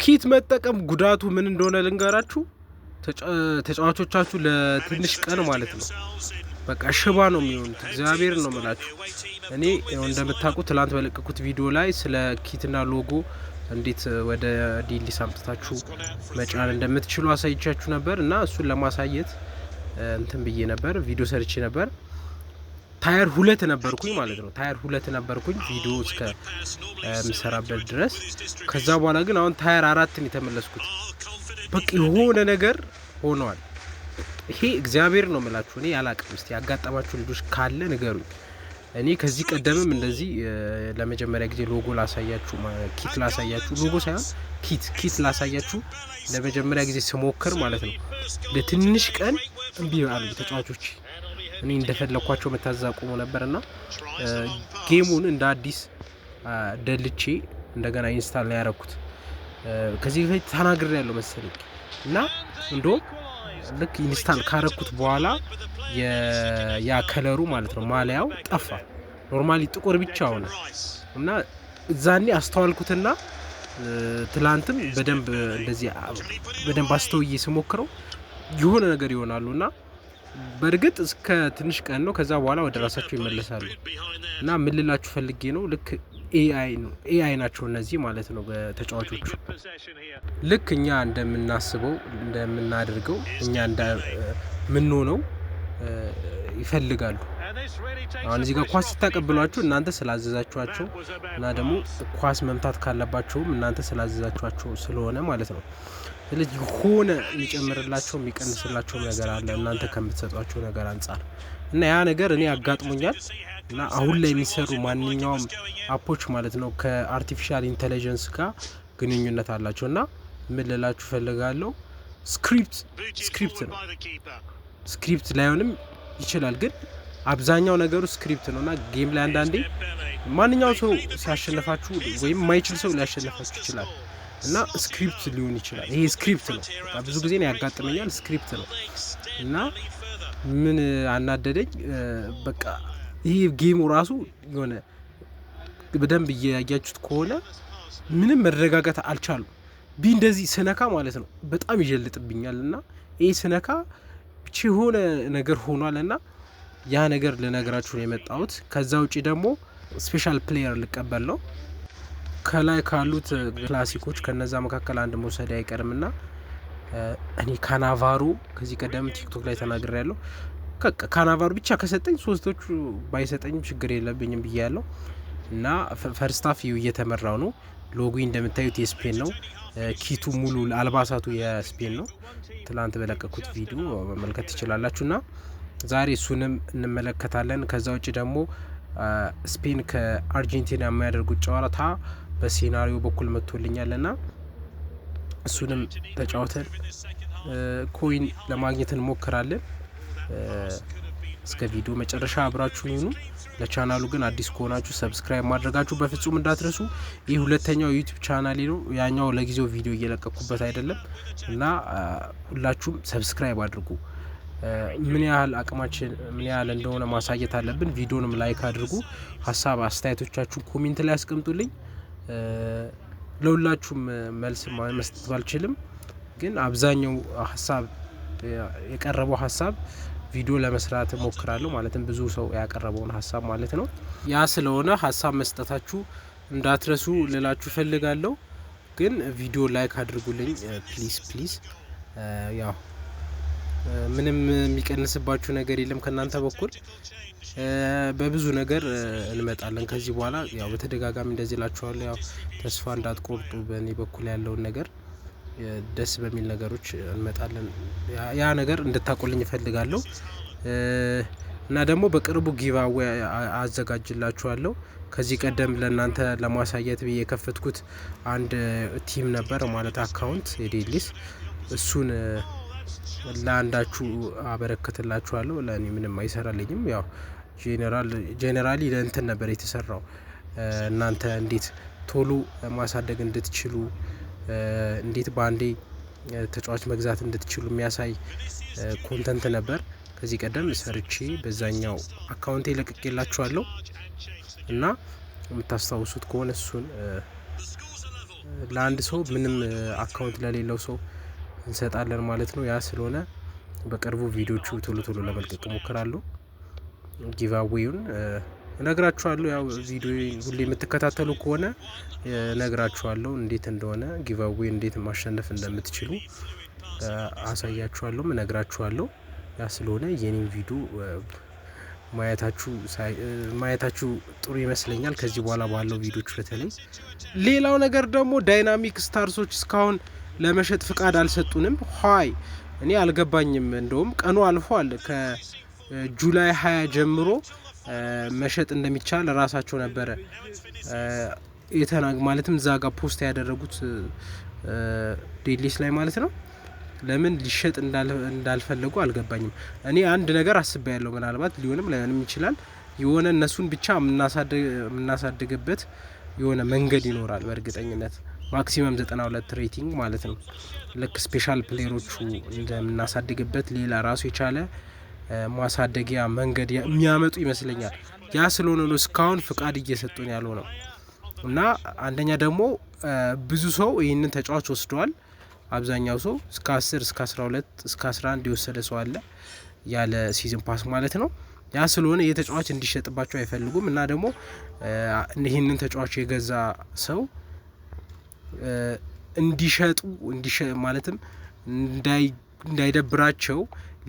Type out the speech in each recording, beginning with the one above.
ኪት መጠቀም ጉዳቱ ምን እንደሆነ ልንገራችሁ። ተጫዋቾቻችሁ ለትንሽ ቀን ማለት ነው በቃ ሽባ ነው የሚሆኑት። እግዚአብሔር ነው የምላችሁ። እኔ እንደምታውቁት ትላንት በለቀኩት ቪዲዮ ላይ ስለ ኪትና ሎጎ እንዴት ወደ ዲሊስ አምጥታችሁ መጫን እንደምትችሉ አሳይቻችሁ ነበር እና እሱን ለማሳየት እንትን ብዬ ነበር፣ ቪዲዮ ሰርቼ ነበር። ታየር 2 ነበርኩኝ ማለት ነው። ታየር 2 ነበርኩኝ ቪዲዮ እስከ ምሰራበት ድረስ። ከዛ በኋላ ግን አሁን ታየር 4 ነው የተመለስኩት። በቃ የሆነ ነገር ሆኗል። ይሄ እግዚአብሔር ነው የምላችሁ። እኔ ያላቅም። እስቲ ያጋጠማችሁ ልጆች ካለ ንገሩኝ። እኔ ከዚህ ቀደምም እንደዚህ ለመጀመሪያ ጊዜ ሎጎ ላሳያችሁ፣ ኪት ላሳያችሁ፣ ሎጎ ሳይሆን ኪት ላሳያችሁ ለመጀመሪያ ጊዜ ስሞክር ማለት ነው ለትንሽ ቀን እምቢ አሉ ተጫዋቾች። እኔ እንደፈለኳቸው መታዛቆሙ ነበርና ጌሙን እንደ አዲስ ደልቼ እንደገና ኢንስታል ነው ያደረኩት። ከዚህ በፊት ተናግሬያለሁ መሰለኝ እና እንደው ልክ ኢንስታል ካረኩት በኋላ ያ ከለሩ ማለት ነው ማሊያው ጠፋ። ኖርማሊ ጥቁር ብቻ ሆነ እና እዛኔ አስተዋልኩትና ትላንትም በደንብ እንደዚህ በደንብ አስተውዬ ስሞክረው የሆነ ነገር ይሆናሉና በርግጥ እስከ ትንሽ ቀን ነው። ከዛ በኋላ ወደ ራሳቸው ይመለሳሉ እና ምን ልላችሁ ፈልጌ ነው፣ ልክ ኤአይ ናቸው እነዚህ ማለት ነው ተጫዋቾቹ። ልክ እኛ እንደምናስበው እንደምናደርገው እኛ እንደምንሆነው ይፈልጋሉ። አሁን እዚህ ጋር ኳስ ስታቀብሏቸው እናንተ ስላዘዛችኋቸው እና ደግሞ ኳስ መምታት ካለባቸውም እናንተ ስላዘዛችኋቸው ስለሆነ ማለት ነው። ስለዚህ ሆነ የሚጨምርላቸው የሚቀንስላቸው ነገር አለ እናንተ ከምትሰጧቸው ነገር አንጻር እና ያ ነገር እኔ አጋጥሞኛል። እና አሁን ላይ የሚሰሩ ማንኛውም አፖች ማለት ነው ከአርቲፊሻል ኢንተለጀንስ ጋር ግንኙነት አላቸው። እና ምን ልላችሁ ፈልጋለሁ፣ ስክሪፕት ነው። ስክሪፕት ላይሆንም ይችላል፣ ግን አብዛኛው ነገሩ ስክሪፕት ነው። እና ጌም ላይ አንዳንዴ ማንኛውም ሰው ሲያሸንፋችሁ ወይም የማይችል ሰው ሊያሸንፋችሁ ይችላል እና ስክሪፕት ሊሆን ይችላል። ይሄ ስክሪፕት ነው። በቃ ብዙ ጊዜ ነው ያጋጥመኛል፣ ስክሪፕት ነው። እና ምን አናደደኝ፣ በቃ ይሄ ጌሙ ራሱ የሆነ በደንብ እያያችሁት ከሆነ ምንም መረጋጋት አልቻሉም። እንደዚህ ስነካ ማለት ነው በጣም ይጀልጥብኛል እና ይሄ ስነካ ብቻ የሆነ ነገር ሆኗል እና ያ ነገር ልነግራችሁ ነው የመጣሁት። ከዛ ውጪ ደግሞ ስፔሻል ፕሌየር ልቀበል ነው። ከላይ ካሉት ክላሲኮች ከነዛ መካከል አንድ መውሰድ አይቀርምና እኔ ካናቫሮ ከዚህ ቀደም ቲክቶክ ላይ ተናግሬያለሁ። ካናቫሮ ብቻ ከሰጠኝ ሶስቶቹ ባይሰጠኝም ችግር የለብኝም ብያለሁ። እና ፈርስት ሃፍ እየተመራው ነው። ሎጎ እንደምታዩት የስፔን ነው። ኪቱ ሙሉ አልባሳቱ የስፔን ነው። ትላንት በለቀኩት ቪዲዮ መመልከት ትችላላችሁና ዛሬ እሱንም እንመለከታለን። ከዛ ውጭ ደግሞ ስፔን ከአርጀንቲና የሚያደርጉት ጨዋታ በሴናሪዮ በኩል መጥቶልኛልና እሱንም ተጫውተን ኮይን ለማግኘት እንሞክራለን። እስከ ቪዲዮ መጨረሻ አብራችሁን ይሁኑ። ለቻናሉ ግን አዲስ ከሆናችሁ ሰብስክራይብ ማድረጋችሁ በፍጹም እንዳትረሱ። ይህ ሁለተኛው ዩቲዩብ ቻናሌ ነው። ያኛው ለጊዜው ቪዲዮ እየለቀኩበት አይደለም እና ሁላችሁም ሰብስክራይብ አድርጉ። ምን ያህል አቅማችን ምን ያህል እንደሆነ ማሳየት አለብን። ቪዲዮንም ላይክ አድርጉ። ሀሳብ አስተያየቶቻችሁን ኮሜንት ላይ አስቀምጡልኝ። ለሁላችሁም መልስ መስጠት ባልችልም ግን አብዛኛው ሀሳብ የቀረበው ሀሳብ ቪዲዮ ለመስራት ሞክራለሁ። ማለትም ብዙ ሰው ያቀረበውን ሀሳብ ማለት ነው። ያ ስለሆነ ሀሳብ መስጠታችሁ እንዳትረሱ ልላችሁ ፈልጋለሁ። ግን ቪዲዮ ላይክ አድርጉልኝ ፕሊዝ። ያው ምንም የሚቀንስባችሁ ነገር የለም ከናንተ በኩል። በብዙ ነገር እንመጣለን ከዚህ በኋላ። ያው በተደጋጋሚ እንደዚህ ላችኋለሁ። ያው ተስፋ እንዳትቆርጡ በእኔ በኩል ያለውን ነገር ደስ በሚል ነገሮች እንመጣለን። ያ ነገር እንድታቆልኝ እፈልጋለሁ። እና ደግሞ በቅርቡ ጊቫዌ አዘጋጅላችኋለሁ። ከዚህ ቀደም ለእናንተ ለማሳየት ብዬ የከፈትኩት አንድ ቲም ነበር ማለት አካውንት የዴሊስ፣ እሱን ለአንዳችሁ አበረክትላችኋለሁ። ለእኔ ምንም አይሰራልኝም። ያው ጄኔራሊ ለእንትን ነበር የተሰራው እናንተ እንዴት ቶሎ ማሳደግ እንድትችሉ እንዴት ባንዴ ተጫዋች መግዛት እንድትችሉ የሚያሳይ ኮንተንት ነበር። ከዚህ ቀደም ሰርቼ በዛኛው አካውንቴ ለቅቄላችኋለሁ እና የምታስታውሱት ከሆነ እሱን ለአንድ ሰው ምንም አካውንት ለሌለው ሰው እንሰጣለን ማለት ነው። ያ ስለሆነ በቅርቡ ቪዲዮቹ ቶሎ ለመልቀቅ እሞክራለሁ። ጊቫዌውን እነግራችኋለሁ። ያው ቪዲዮ ሁሌ የምትከታተሉ ከሆነ እነግራችኋለሁ እንዴት እንደሆነ ጊቫዌ እንዴት ማሸነፍ እንደምትችሉ አሳያችኋለሁ፣ እነግራችኋለሁ። ያ ስለሆነ የኔን ቪዲዮ ማየታችሁ ጥሩ ይመስለኛል ከዚህ በኋላ ባለው ቪዲዮች በተለይ። ሌላው ነገር ደግሞ ዳይናሚክ ስታርሶች እስካሁን ለመሸጥ ፍቃድ አልሰጡንም። ሀይ እኔ አልገባኝም። እንደውም ቀኑ አልፏል። ከጁላይ 20 ጀምሮ መሸጥ እንደሚቻል ራሳቸው ነበረ ማለትም እዛ ጋር ፖስት ያደረጉት ዴሊስ ላይ ማለት ነው። ለምን ሊሸጥ እንዳልፈለጉ አልገባኝም። እኔ አንድ ነገር አስቤያለሁ። ምናልባት ሊሆንም ላይሆንም ይችላል። የሆነ እነሱን ብቻ የምናሳድግበት የሆነ መንገድ ይኖራል በእርግጠኝነት። ማክሲመም 92 ሬቲንግ ማለት ነው። ልክ ስፔሻል ፕሌየሮቹ እንደምናሳድግበት ሌላ ራሱ የቻለ ማሳደጊያ መንገድ የሚያመጡ ይመስለኛል። ያ ስለሆነ ነው እስካሁን ፍቃድ እየሰጡን ያለው ነው። እና አንደኛ ደግሞ ብዙ ሰው ይህንን ተጫዋች ወስደዋል። አብዛኛው ሰው እስከ 10 እስከ 12 እስከ 11 የወሰደ ሰው አለ ያለ ሲዝን ፓስ ማለት ነው። ያ ስለሆነ የተጫዋች እንዲሸጥባቸው አይፈልጉም። እና ደግሞ ይህንን ተጫዋች የገዛ ሰው እንዲሸጡ ማለትም እንዳይደብራቸው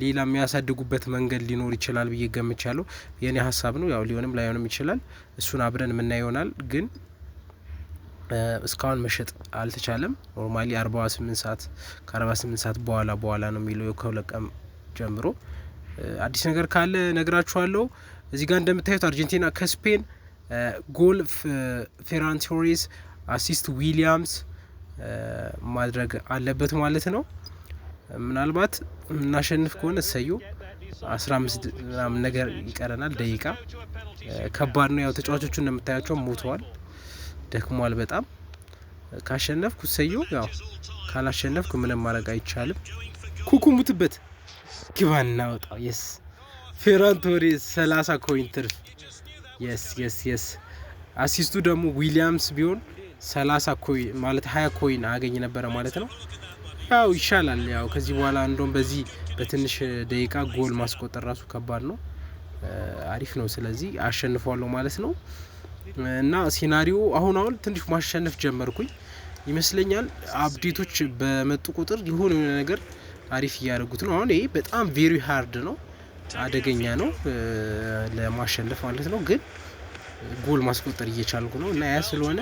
ሌላ የሚያሳድጉበት መንገድ ሊኖር ይችላል ብዬ ገምቻለሁ። የኔ ሀሳብ ነው። ያው ሊሆንም ላይሆንም ይችላል። እሱን አብረን የምናየው ይሆናል። ግን እስካሁን መሸጥ አልተቻለም። ኖርማሊ 48 ሰዓት ከ48 ሰዓት በኋላ ነው የሚለው ከሁለት ቀን ጀምሮ። አዲስ ነገር ካለ ነግራችኋለሁ። እዚህ ጋር እንደምታዩት አርጀንቲና ከስፔን ጎል ፌራን ቶሬስ አሲስት ዊሊያምስ ማድረግ አለበት ማለት ነው። ምናልባት እናሸንፍ ከሆነ ሰዩ 15 ምናምን ነገር ይቀረናል ደቂቃ። ከባድ ነው። ያው ተጫዋቾቹ እንደምታያቸው ሞተዋል፣ ደክሟል በጣም። ካሸነፍኩ ሰዩ፣ ያው ካላሸነፍኩ ምንም ማድረግ አይቻልም። ኩኩሙትበት ግባና ወጣው። የስ ፌራን ቶሬስ 30 ኮይን ትርፍ። የስ አሲስቱ ደግሞ ዊሊያምስ ቢሆን 30 ኮይን ማለት 20 ኮይን አገኝ ነበረ ማለት ነው። ያው ይሻላል። ያው ከዚህ በኋላ እንደውም በዚህ በትንሽ ደቂቃ ጎል ማስቆጠር ራሱ ከባድ ነው። አሪፍ ነው። ስለዚህ አሸንፈዋለሁ ማለት ነው። እና ሲናሪዮ አሁን ትንሽ ማሸነፍ ጀመርኩኝ ይመስለኛል። አፕዴቶች በመጡ ቁጥር የሆነ ነገር አሪፍ እያደረጉት ነው። አሁን ይሄ በጣም ቬሪ ሃርድ ነው፣ አደገኛ ነው ለማሸነፍ ማለት ነው። ግን ጎል ማስቆጠር እየቻልኩ ነው። እና ያ ስለሆነ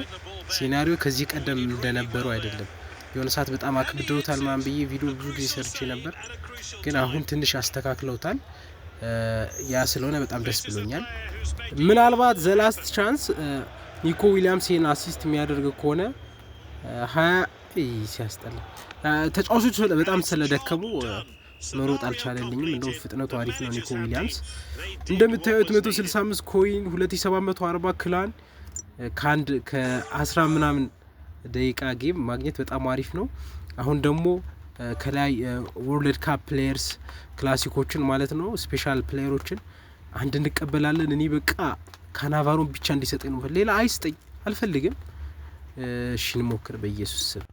ሲናሪዮ ከዚህ ቀደም እንደነበረው አይደለም። የሆነ ሰዓት በጣም አክብደውታል ማን ብዬ ቪዲዮ ብዙ ጊዜ ሰርቼ ነበር። ግን አሁን ትንሽ አስተካክለውታል። ያ ስለሆነ በጣም ደስ ብሎኛል። ምናልባት ዘላስት ቻንስ ኒኮ ዊሊያምስ ይሄን አሲስት የሚያደርግ ከሆነ 20 ሲያስጠላ ተጫዋቾች በጣም ስለደከሙ መሮጥ አልቻለልኝም። እንደውም ፍጥነቱ አሪፍ ነው ኒኮ ዊሊያምስ። እንደምታዩት 165 ኮይን 2740 ክላን ከአንድ ከ10 ምናምን ደቂቃ ጌም ማግኘት በጣም አሪፍ ነው። አሁን ደግሞ ከላይ ወርልድ ካፕ ፕሌየርስ ክላሲኮችን ማለት ነው ስፔሻል ፕሌየሮችን አንድ እንቀበላለን። እኔ በቃ ካናቫሮን ብቻ እንዲሰጠኝ ነው፣ ሌላ አይስጠኝ አልፈልግም። እሺ እንሞክር። በኢየሱስ ስም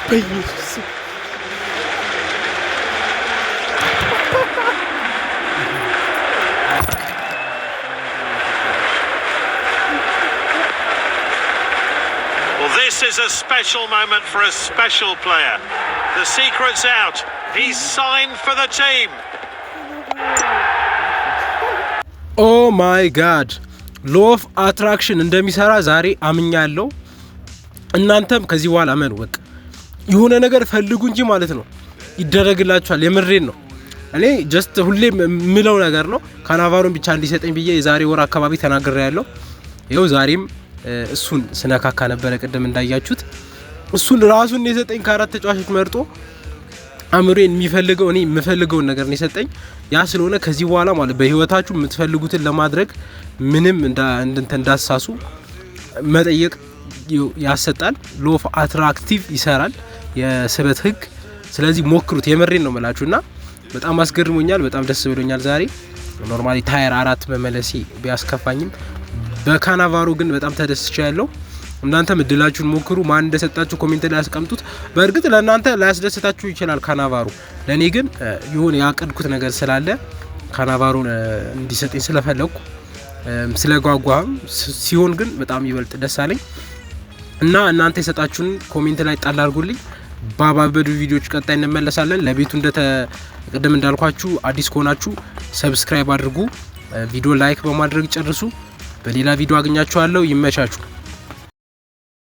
በኢየሱስ ስም This is a special moment for a special player. The secret's out. He's signed for the team. Oh my god. Law of attraction እንደሚሰራ ዛሬ አምኛለሁ። እናንተም ከዚህ በኋላ አመኑ። በቃ የሆነ ነገር ፈልጉ እንጂ ማለት ነው ይደረግላችኋል። የምሬን ነው። እኔ ጀስት ሁሌም ምለው ነገር ነው ካናቫሮን ብቻ እንዲሰጠኝ ብዬ የዛሬ ወር አካባቢ ተናግሬያለሁ። ይኸው ዛሬም እሱን ስነካካ ነበረ ቅድም እንዳያችሁት። እሱን ራሱን የሰጠኝ ከአራት ተጫዋቾች መርጦ አምሮን የሚፈልገው እኔ የምፈልገውን ነገር ነው የሰጠኝ። ያ ስለሆነ ከዚህ በኋላ ማለት በህይወታችሁ የምትፈልጉትን ለማድረግ ምንም እንዳሳሱ መጠየቅ ያሰጣል። ሎ ኦፍ አትራክቲቭ ይሰራል፣ የስበት ህግ። ስለዚህ ሞክሩት። የምሬን ነው መላችሁና በጣም አስገርሞኛል። በጣም ደስ ብሎኛል ዛሬ። ኖርማሊ ታየር 4 በመለሲ ቢያስከፋኝም በካናቫሮ ግን በጣም ተደስቻለሁ። እናንተም እድላችሁን ሞክሩ። ማን እንደሰጣችሁ ኮሜንት ላይ አስቀምጡት። በእርግጥ ለእናንተ ላያስደስታችሁ ይችላል ካናቫሮ፣ ለእኔ ግን የሆነ ያቀድኩት ነገር ስላለ ካናቫሮን እንዲሰጠኝ ስለፈለኩ ስለጓጓም ሲሆን ግን በጣም ይበልጥ ደስ አለኝ እና እናንተ የሰጣችሁን ኮሜንት ላይ ጣል አድርጉልኝ። ባባበዱ ቪዲዮዎች ቀጣይ እንመለሳለን። ለቤቱ ቅድም እንዳልኳችሁ አዲስ ከሆናችሁ ሰብስክራይብ አድርጉ፣ ቪዲዮ ላይክ በማድረግ ጨርሱ። በሌላ ቪዲዮ አገኛችኋለሁ። ይመቻችሁ።